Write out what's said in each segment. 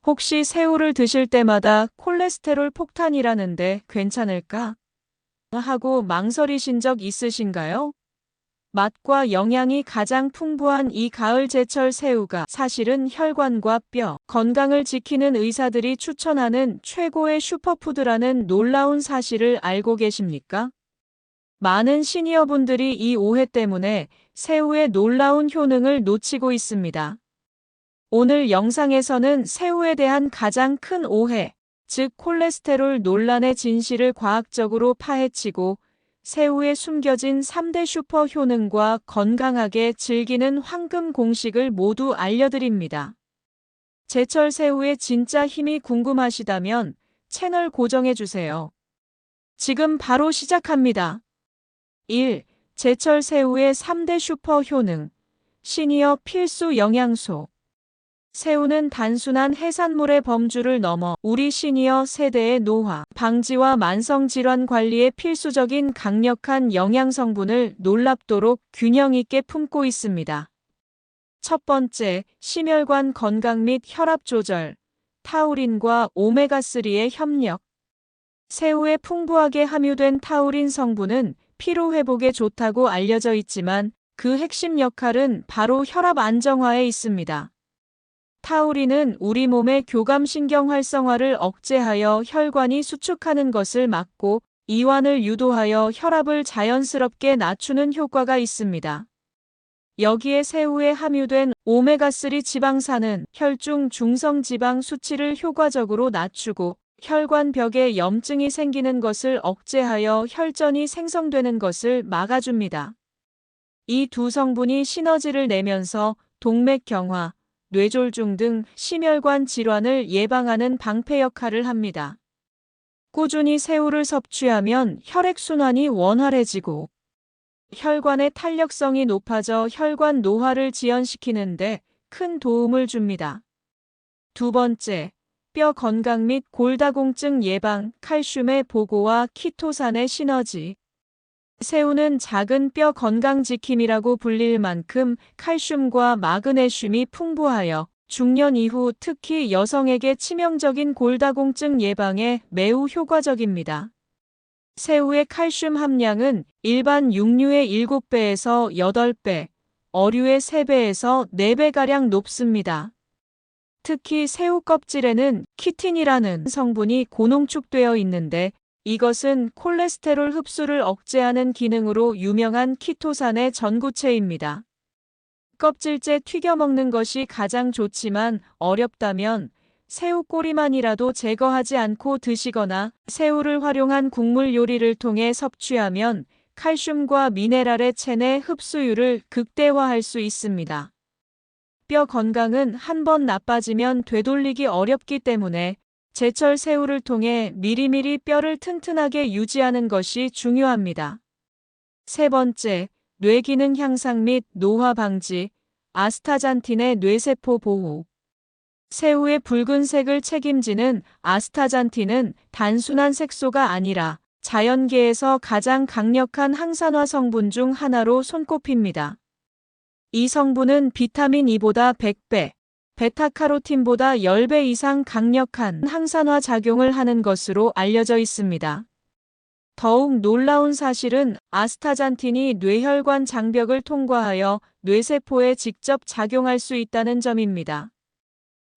혹시 새우를 드실 때마다 콜레스테롤 폭탄이라는데 괜찮을까? 하고 망설이신 적 있으신가요? 맛과 영양이 가장 풍부한 이 가을 제철 새우가 사실은 혈관과 뼈, 건강을 지키는 의사들이 추천하는 최고의 슈퍼푸드라는 놀라운 사실을 알고 계십니까? 많은 시니어분들이 이 오해 때문에 새우의 놀라운 효능을 놓치고 있습니다. 오늘 영상에서는 새우에 대한 가장 큰 오해, 즉 콜레스테롤 논란의 진실을 과학적으로 파헤치고 새우에 숨겨진 3대 슈퍼 효능과 건강하게 즐기는 황금 공식을 모두 알려드립니다. 제철 새우의 진짜 힘이 궁금하시다면 채널 고정해주세요. 지금 바로 시작합니다. 1. 제철 새우의 3대 슈퍼 효능. 시니어 필수 영양소. 새우는 단순한 해산물의 범주를 넘어 우리 시니어 세대의 노화, 방지와 만성질환 관리에 필수적인 강력한 영양성분을 놀랍도록 균형 있게 품고 있습니다. 첫 번째, 심혈관 건강 및 혈압 조절. 타우린과 오메가3의 협력. 새우에 풍부하게 함유된 타우린 성분은 피로 회복에 좋다고 알려져 있지만 그 핵심 역할은 바로 혈압 안정화에 있습니다. 타우린은 우리 몸의 교감신경 활성화를 억제하여 혈관이 수축하는 것을 막고 이완을 유도하여 혈압을 자연스럽게 낮추는 효과가 있습니다. 여기에 새우에 함유된 오메가3 지방산은 혈중 중성 지방 수치를 효과적으로 낮추고 혈관벽에 염증이 생기는 것을 억제하여 혈전이 생성되는 것을 막아줍니다. 이 두 성분이 시너지를 내면서 동맥 경화, 뇌졸중 등 심혈관 질환을 예방하는 방패 역할을 합니다. 꾸준히 새우를 섭취하면 혈액순환이 원활해지고 혈관의 탄력성이 높아져 혈관 노화를 지연시키는데 큰 도움을 줍니다. 두 번째, 뼈 건강 및 골다공증 예방, 칼슘의 보고와 키토산의 시너지. 새우는 작은 뼈 건강 지킴이라고 불릴 만큼 칼슘과 마그네슘이 풍부하여 중년 이후 특히 여성에게 치명적인 골다공증 예방에 매우 효과적입니다. 새우의 칼슘 함량은 일반 육류의 7배에서 8배, 어류의 3배에서 4배가량 높습니다. 특히 새우 껍질에는 키틴이라는 성분이 고농축되어 있는데 이것은 콜레스테롤 흡수를 억제하는 기능으로 유명한 키토산의 전구체입니다. 껍질째 튀겨 먹는 것이 가장 좋지만 어렵다면 새우 꼬리만이라도 제거하지 않고 드시거나 새우를 활용한 국물 요리를 통해 섭취하면 칼슘과 미네랄의 체내 흡수율을 극대화할 수 있습니다. 뼈 건강은 한번 나빠지면 되돌리기 어렵기 때문에 제철 새우를 통해 미리미리 뼈를 튼튼하게 유지하는 것이 중요합니다. 세 번째, 뇌기능 향상 및 노화 방지, 아스타잔틴의 뇌세포 보호. 새우의 붉은색을 책임지는 아스타잔틴은 단순한 색소가 아니라 자연계에서 가장 강력한 항산화 성분 중 하나로 손꼽힙니다. 이 성분은 비타민 E보다 100배, 베타카로틴보다 10배 이상 강력한 항산화 작용을 하는 것으로 알려져 있습니다. 더욱 놀라운 사실은 아스타잔틴이 뇌혈관 장벽을 통과하여 뇌세포에 직접 작용할 수 있다는 점입니다.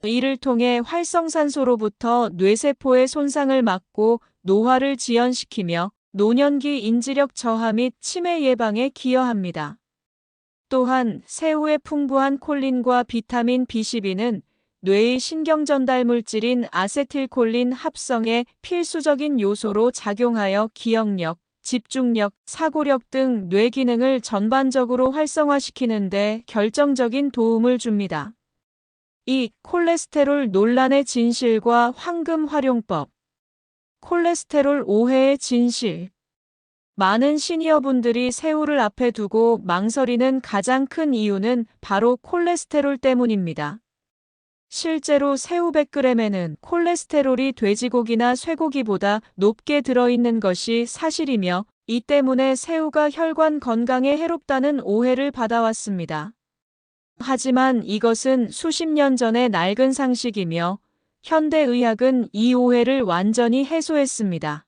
이를 통해 활성산소로부터 뇌세포의 손상을 막고 노화를 지연시키며 노년기 인지력 저하 및 치매 예방에 기여합니다. 또한 새우의 풍부한 콜린과 비타민 B12는 뇌의 신경전달 물질인 아세틸콜린 합성에 필수적인 요소로 작용하여 기억력, 집중력, 사고력 등 뇌 기능을 전반적으로 활성화시키는 데 결정적인 도움을 줍니다. 이 콜레스테롤 논란의 진실과 황금 활용법. 콜레스테롤 오해의 진실. 많은 시니어분들이 새우를 앞에 두고 망설이는 가장 큰 이유는 바로 콜레스테롤 때문입니다. 실제로 새우 100g에는 콜레스테롤이 돼지고기나 쇠고기보다 높게 들어있는 것이 사실이며 이 때문에 새우가 혈관 건강에 해롭다는 오해를 받아왔습니다. 하지만 이것은 수십 년 전의 낡은 상식이며 현대의학은 이 오해를 완전히 해소했습니다.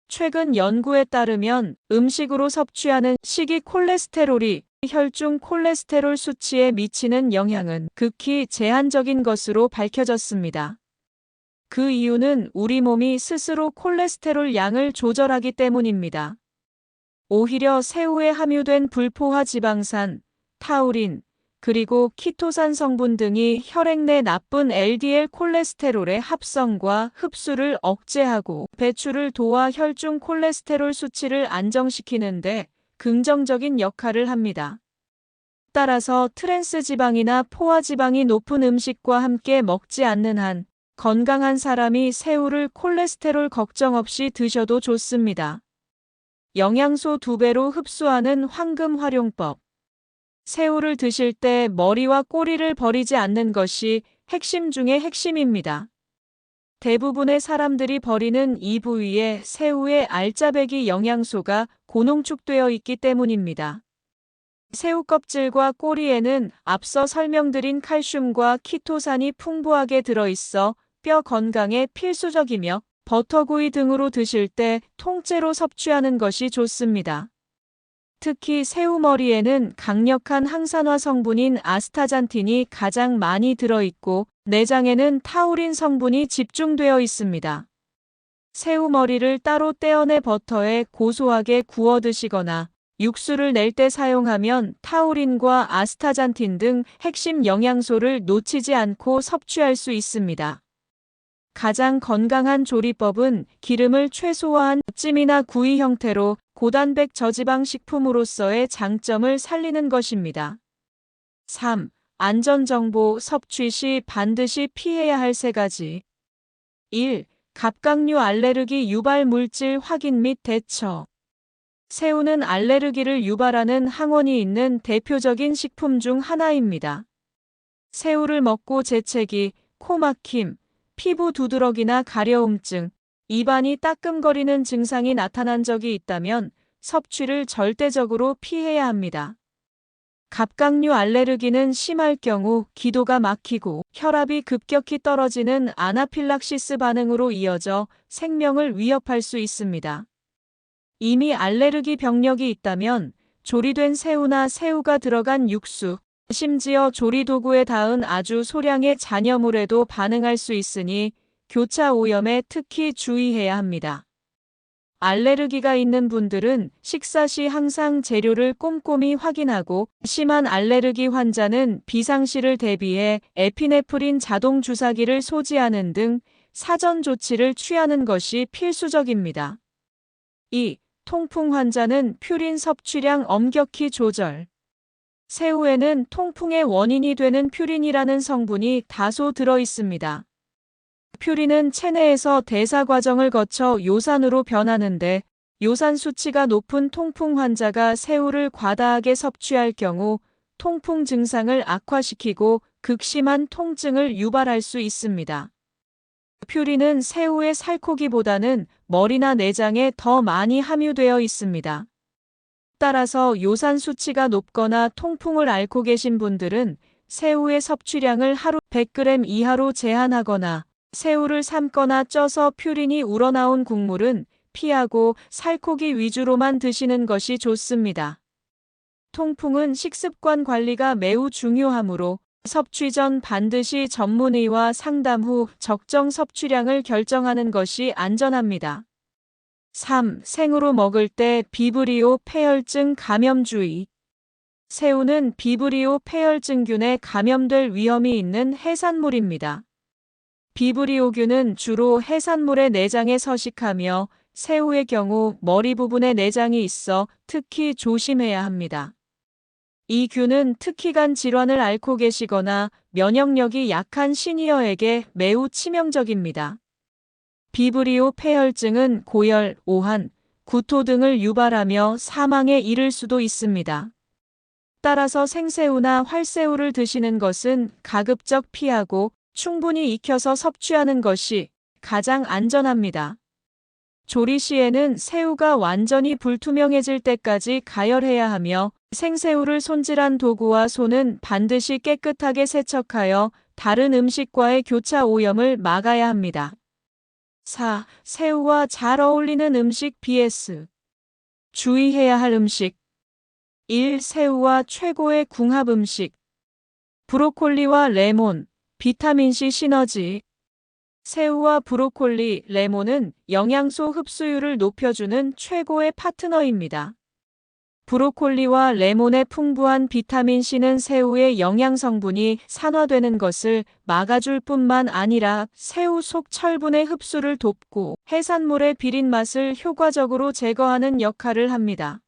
최근 연구에 따르면 음식으로 섭취하는 식이 콜레스테롤이 혈중 콜레스테롤 수치에 미치는 영향은 극히 제한적인 것으로 밝혀졌습니다. 그 이유는 우리 몸이 스스로 콜레스테롤 양을 조절하기 때문입니다. 오히려 새우에 함유된 불포화 지방산, 타우린, 그리고 키토산 성분 등이 혈액 내 나쁜 LDL 콜레스테롤의 합성과 흡수를 억제하고 배출을 도와 혈중 콜레스테롤 수치를 안정시키는데 긍정적인 역할을 합니다. 따라서 트랜스 지방이나 포화 지방이 높은 음식과 함께 먹지 않는 한 건강한 사람이 새우를 콜레스테롤 걱정 없이 드셔도 좋습니다. 영양소 2배로 흡수하는 황금 활용법. 새우를 드실 때 머리와 꼬리를 버리지 않는 것이 핵심 중의 핵심입니다. 대부분의 사람들이 버리는 이 부위에 새우의 알짜배기 영양소가 고농축되어 있기 때문입니다. 새우 껍질과 꼬리에는 앞서 설명드린 칼슘과 키토산이 풍부하게 들어있어 뼈 건강에 필수적이며 버터구이 등으로 드실 때 통째로 섭취하는 것이 좋습니다. 특히 새우머리에는 강력한 항산화 성분인 아스타잔틴이 가장 많이 들어있고 내장에는 타우린 성분이 집중되어 있습니다. 새우머리를 따로 떼어내 버터에 고소하게 구워 드시거나 육수를 낼 때 사용하면 타우린과 아스타잔틴 등 핵심 영양소를 놓치지 않고 섭취할 수 있습니다. 가장 건강한 조리법은 기름을 최소화한 찜이나 구이 형태로 고단백 저지방 식품으로서의 장점을 살리는 것입니다. 3. 안전정보 섭취 시 반드시 피해야 할 3가지. 1. 갑각류 알레르기 유발 물질 확인 및 대처. 새우는 알레르기를 유발하는 항원이 있는 대표적인 식품 중 하나입니다. 새우를 먹고 재채기, 코 막힘, 피부 두드러기나 가려움증, 입안이 따끔거리는 증상이 나타난 적이 있다면 섭취를 절대적으로 피해야 합니다. 갑각류 알레르기는 심할 경우 기도가 막히고 혈압이 급격히 떨어지는 아나필락시스 반응으로 이어져 생명을 위협할 수 있습니다. 이미 알레르기 병력이 있다면 조리된 새우나 새우가 들어간 육수, 심지어 조리도구에 닿은 아주 소량의 잔여물에도 반응할 수 있으니 교차 오염에 특히 주의해야 합니다. 알레르기가 있는 분들은 식사 시 항상 재료를 꼼꼼히 확인하고 심한 알레르기 환자는 비상시를 대비해 에피네프린 자동 주사기를 소지하는 등 사전 조치를 취하는 것이 필수적입니다. 2. 통풍 환자는 퓨린 섭취량 엄격히 조절. 새우에는 통풍의 원인이 되는 퓨린이라는 성분이 다소 들어 있습니다. 퓨린은 체내에서 대사 과정을 거쳐 요산으로 변하는데 요산 수치가 높은 통풍 환자가 새우를 과다하게 섭취할 경우 통풍 증상을 악화시키고 극심한 통증을 유발할 수 있습니다. 퓨린은 새우의 살코기보다는 머리나 내장에 더 많이 함유되어 있습니다. 따라서 요산 수치가 높거나 통풍을 앓고 계신 분들은 새우의 섭취량을 하루 100g 이하로 제한하거나 새우를 삶거나 쪄서 퓨린이 우러나온 국물은 피하고 살코기 위주로만 드시는 것이 좋습니다. 통풍은 식습관 관리가 매우 중요하므로 섭취 전 반드시 전문의와 상담 후 적정 섭취량을 결정하는 것이 안전합니다. 3. 생으로 먹을 때 비브리오 폐혈증 감염 주의. 새우는 비브리오 폐혈증균에 감염될 위험이 있는 해산물입니다. 비브리오균은 주로 해산물의 내장에 서식하며 새우의 경우 머리 부분에 내장이 있어 특히 조심해야 합니다. 이 균은 특히 간 질환을 앓고 계시거나 면역력이 약한 시니어에게 매우 치명적입니다. 비브리오 폐혈증은 고열, 오한, 구토 등을 유발하며 사망에 이를 수도 있습니다. 따라서 생새우나 활새우를 드시는 것은 가급적 피하고 충분히 익혀서 섭취하는 것이 가장 안전합니다. 조리 시에는 새우가 완전히 불투명해질 때까지 가열해야 하며 생새우를 손질한 도구와 손은 반드시 깨끗하게 세척하여 다른 음식과의 교차 오염을 막아야 합니다. 4. 새우와 잘 어울리는 음식 vs. 주의해야 할 음식. 1. 새우와 최고의 궁합 음식. 브로콜리와 레몬, 비타민C 시너지. 새우와 브로콜리, 레몬은 영양소 흡수율을 높여주는 최고의 파트너입니다. 브로콜리와 레몬의 풍부한 비타민C는 새우의 영양 성분이 산화되는 것을 막아줄 뿐만 아니라 새우 속 철분의 흡수를 돕고 해산물의 비린 맛을 효과적으로 제거하는 역할을 합니다.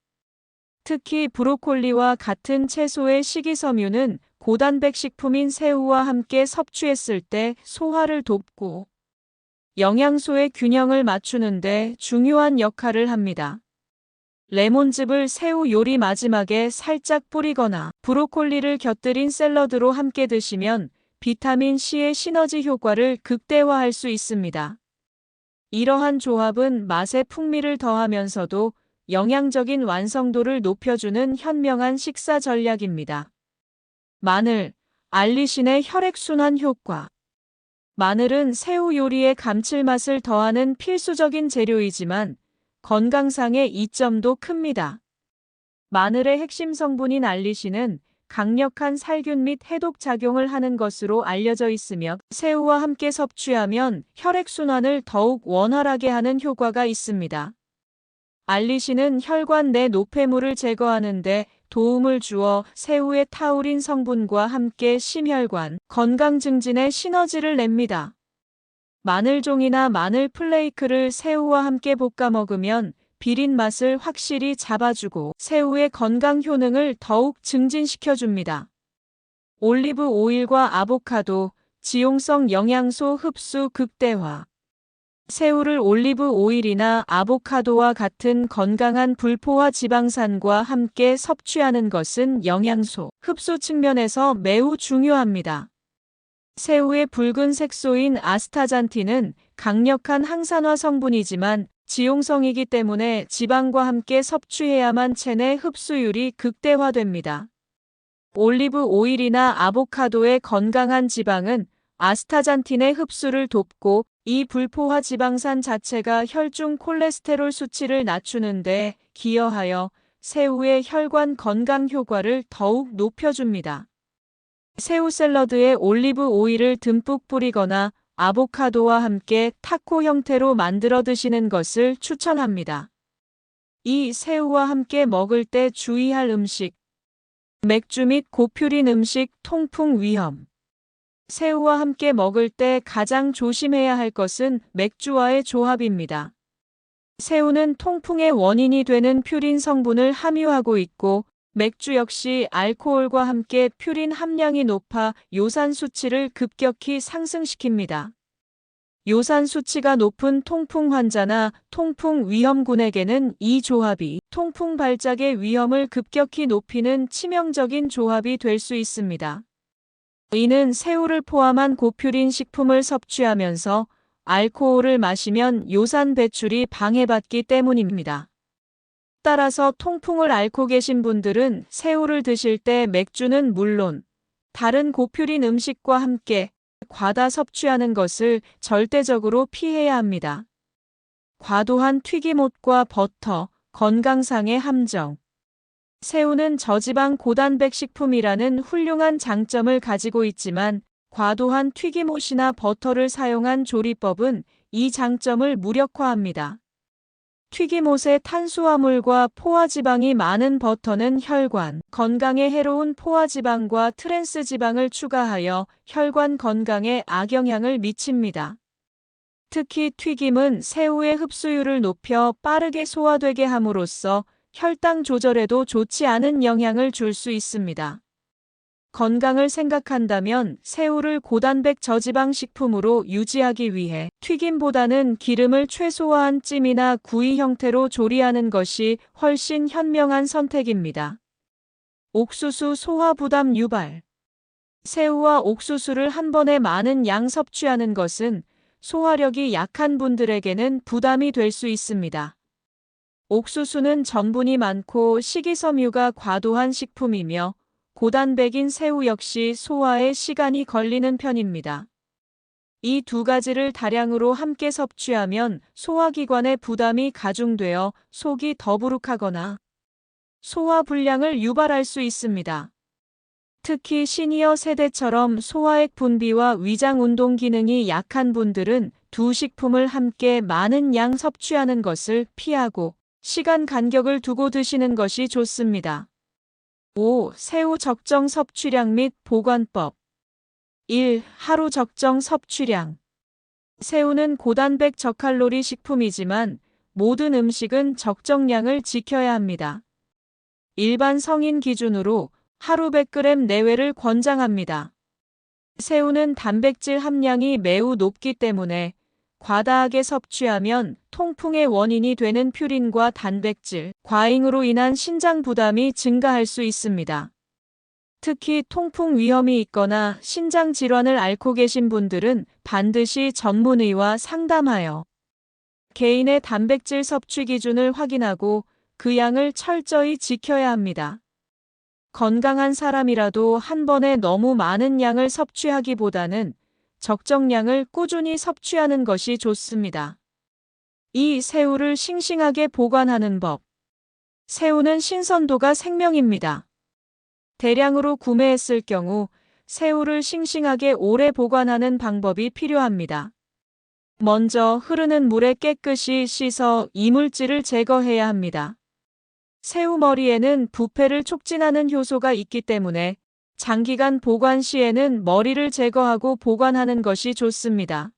특히 브로콜리와 같은 채소의 식이섬유는 고단백 식품인 새우와 함께 섭취했을 때 소화를 돕고 영양소의 균형을 맞추는 데 중요한 역할을 합니다. 레몬즙을 새우 요리 마지막에 살짝 뿌리거나 브로콜리를 곁들인 샐러드로 함께 드시면 비타민C의 시너지 효과를 극대화할 수 있습니다. 이러한 조합은 맛의 풍미를 더하면서도 영양적인 완성도를 높여주는 현명한 식사 전략입니다. 마늘, 알리신의 혈액순환 효과. 마늘은 새우 요리의 감칠맛을 더하는 필수적인 재료이지만 건강상의 이점도 큽니다. 마늘의 핵심 성분인 알리신은 강력한 살균 및 해독 작용을 하는 것으로 알려져 있으며 새우와 함께 섭취하면 혈액순환을 더욱 원활하게 하는 효과가 있습니다. 알리신은 혈관 내 노폐물을 제거하는 데 도움을 주어 새우의 타우린 성분과 함께 심혈관 건강 증진에 시너지를 냅니다. 마늘종이나 마늘 플레이크를 새우와 함께 볶아 먹으면 비린 맛을 확실히 잡아주고 새우의 건강 효능을 더욱 증진시켜줍니다. 올리브 오일과 아보카도, 지용성 영양소 흡수 극대화. 새우를 올리브 오일이나 아보카도와 같은 건강한 불포화 지방산과 함께 섭취하는 것은 영양소 흡수 측면에서 매우 중요합니다. 새우의 붉은 색소인 아스타잔틴은 강력한 항산화 성분이지만 지용성이기 때문에 지방과 함께 섭취해야만 체내 흡수율이 극대화됩니다. 올리브 오일이나 아보카도의 건강한 지방은 아스타잔틴의 흡수를 돕고 이 불포화 지방산 자체가 혈중 콜레스테롤 수치를 낮추는 데 기여하여 새우의 혈관 건강 효과를 더욱 높여줍니다. 새우 샐러드에 올리브 오일을 듬뿍 뿌리거나 아보카도와 함께 타코 형태로 만들어 드시는 것을 추천합니다. 이 새우와 함께 먹을 때 주의할 음식. 맥주 및 고퓨린 음식 통풍 위험. 새우와 함께 먹을 때 가장 조심해야 할 것은 맥주와의 조합입니다. 새우는 통풍의 원인이 되는 퓨린 성분을 함유하고 있고 맥주 역시 알코올과 함께 퓨린 함량이 높아 요산 수치를 급격히 상승시킵니다. 요산 수치가 높은 통풍 환자나 통풍 위험군에게는 이 조합이 통풍 발작의 위험을 급격히 높이는 치명적인 조합이 될 수 있습니다. 이는 새우를 포함한 고퓨린 식품을 섭취하면서 알코올을 마시면 요산 배출이 방해받기 때문입니다. 따라서 통풍을 앓고 계신 분들은 새우를 드실 때 맥주는 물론 다른 고퓨린 음식과 함께 과다 섭취하는 것을 절대적으로 피해야 합니다. 과도한 튀김옷과 버터, 건강상의 함정. 새우는 저지방 고단백 식품이라는 훌륭한 장점을 가지고 있지만 과도한 튀김옷이나 버터를 사용한 조리법은 이 장점을 무력화합니다. 튀김옷의 탄수화물과 포화지방이 많은 버터는 혈관 건강에 해로운 포화지방과 트랜스지방을 추가하여 혈관 건강에 악영향을 미칩니다. 특히 튀김은 새우의 흡수율을 높여 빠르게 소화되게 함으로써 혈당 조절에도 좋지 않은 영향을 줄 수 있습니다. 건강을 생각한다면 새우를 고단백 저지방 식품으로 유지하기 위해 튀김보다는 기름을 최소화한 찜이나 구이 형태로 조리하는 것이 훨씬 현명한 선택입니다. 옥수수 소화 부담 유발. 새우와 옥수수를 한 번에 많은 양 섭취하는 것은 소화력이 약한 분들에게는 부담이 될 수 있습니다. 옥수수는 전분이 많고 식이섬유가 과도한 식품이며 고단백인 새우 역시 소화에 시간이 걸리는 편입니다. 이 두 가지를 다량으로 함께 섭취하면 소화기관의 부담이 가중되어 속이 더부룩하거나 소화불량을 유발할 수 있습니다. 특히 시니어 세대처럼 소화액 분비와 위장 운동 기능이 약한 분들은 두 식품을 함께 많은 양 섭취하는 것을 피하고 시간 간격을 두고 드시는 것이 좋습니다. 5. 새우 적정 섭취량 및 보관법. 1. 하루 적정 섭취량. 새우는 고단백 저칼로리 식품이지만 모든 음식은 적정량을 지켜야 합니다. 일반 성인 기준으로 하루 100g 내외를 권장합니다. 새우는 단백질 함량이 매우 높기 때문에 과다하게 섭취하면 통풍의 원인이 되는 퓨린과 단백질, 과잉으로 인한 신장 부담이 증가할 수 있습니다. 특히 통풍 위험이 있거나 신장 질환을 앓고 계신 분들은 반드시 전문의와 상담하여 개인의 단백질 섭취 기준을 확인하고 그 양을 철저히 지켜야 합니다. 건강한 사람이라도 한 번에 너무 많은 양을 섭취하기보다는 적정량을 꾸준히 섭취하는 것이 좋습니다. 이 새우를 싱싱하게 보관하는 법. 새우는 신선도가 생명입니다. 대량으로 구매했을 경우 새우를 싱싱하게 오래 보관하는 방법이 필요합니다. 먼저 흐르는 물에 깨끗이 씻어 이물질을 제거해야 합니다. 새우 머리에는 부패를 촉진하는 효소가 있기 때문에 장기간 보관 시에는 머리를 제거하고 보관하는 것이 좋습니다.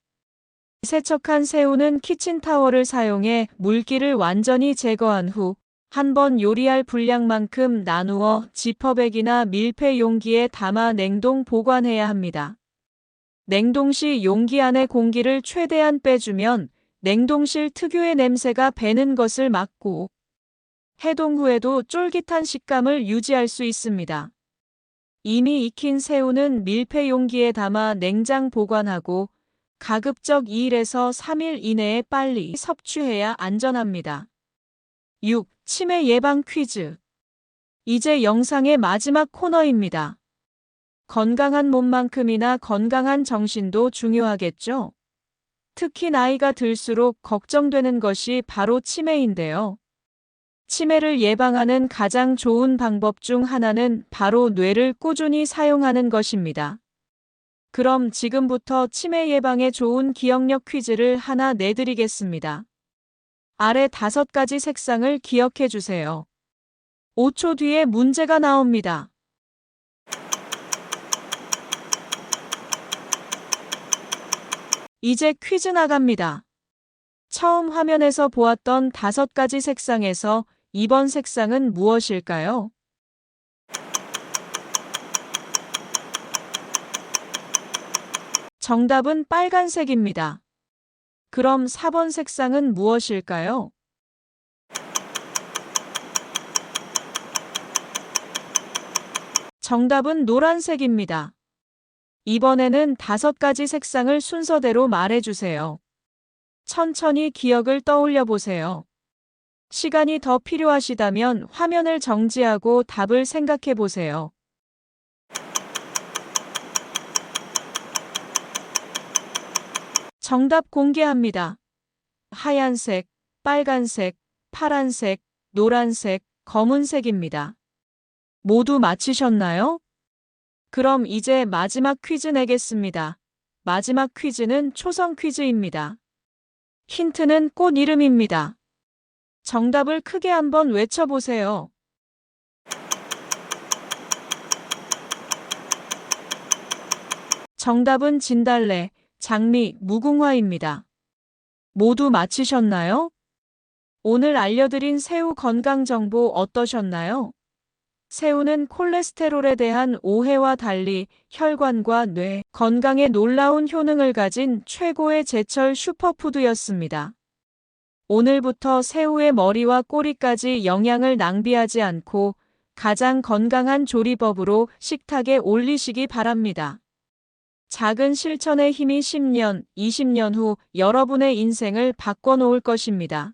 세척한 새우는 키친타월을 사용해 물기를 완전히 제거한 후 한 번 요리할 분량만큼 나누어 지퍼백이나 밀폐 용기에 담아 냉동 보관해야 합니다. 냉동 시 용기 안의 공기를 최대한 빼주면 냉동실 특유의 냄새가 배는 것을 막고 해동 후에도 쫄깃한 식감을 유지할 수 있습니다. 이미 익힌 새우는 밀폐 용기에 담아 냉장 보관하고 가급적 2일에서 3일 이내에 빨리 섭취해야 안전합니다. 6. 치매 예방 퀴즈. 이제 영상의 마지막 코너입니다. 건강한 몸만큼이나 건강한 정신도 중요하겠죠? 특히 나이가 들수록 걱정되는 것이 바로 치매인데요. 치매를 예방하는 가장 좋은 방법 중 하나는 바로 뇌를 꾸준히 사용하는 것입니다. 그럼 지금부터 치매 예방에 좋은 기억력 퀴즈를 하나 내드리겠습니다. 아래 5가지 색상을 기억해 주세요. 5초 뒤에 문제가 나옵니다. 이제 퀴즈 나갑니다. 처음 화면에서 보았던 5가지 색상에서 이번 색상은 무엇일까요? 정답은 빨간색입니다. 그럼 4번 색상은 무엇일까요? 정답은 노란색입니다. 이번에는 5가지 색상을 순서대로 말해주세요. 천천히 기억을 떠올려 보세요. 시간이 더 필요하시다면 화면을 정지하고 답을 생각해 보세요. 정답 공개합니다. 하얀색, 빨간색, 파란색, 노란색, 검은색입니다. 모두 맞히셨나요? 그럼 이제 마지막 퀴즈 내겠습니다. 마지막 퀴즈는 초성 퀴즈입니다. 힌트는 꽃 이름입니다. 정답을 크게 한번 외쳐보세요. 정답은 진달래, 장미, 무궁화입니다. 모두 맞히셨나요? 오늘 알려드린 새우 건강 정보 어떠셨나요? 새우는 콜레스테롤에 대한 오해와 달리 혈관과 뇌 건강에 놀라운 효능을 가진 최고의 제철 슈퍼푸드였습니다. 오늘부터 새우의 머리와 꼬리까지 영양을 낭비하지 않고 가장 건강한 조리법으로 식탁에 올리시기 바랍니다. 작은 실천의 힘이 10년, 20년 후 여러분의 인생을 바꿔놓을 것입니다.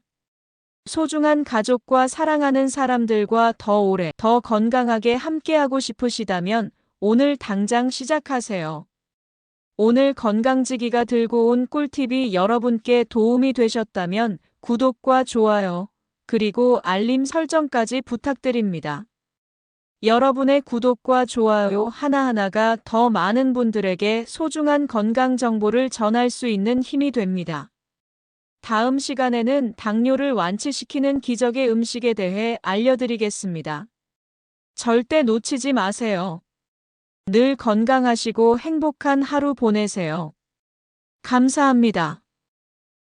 소중한 가족과 사랑하는 사람들과 더 오래, 더 건강하게 함께하고 싶으시다면 오늘 당장 시작하세요. 오늘 건강지기가 들고 온 꿀팁이 여러분께 도움이 되셨다면 구독과 좋아요, 그리고 알림 설정까지 부탁드립니다. 여러분의 구독과 좋아요 하나하나가 더 많은 분들에게 소중한 건강 정보를 전할 수 있는 힘이 됩니다. 다음 시간에는 당뇨를 완치시키는 기적의 음식에 대해 알려드리겠습니다. 절대 놓치지 마세요. 늘 건강하시고 행복한 하루 보내세요. 감사합니다.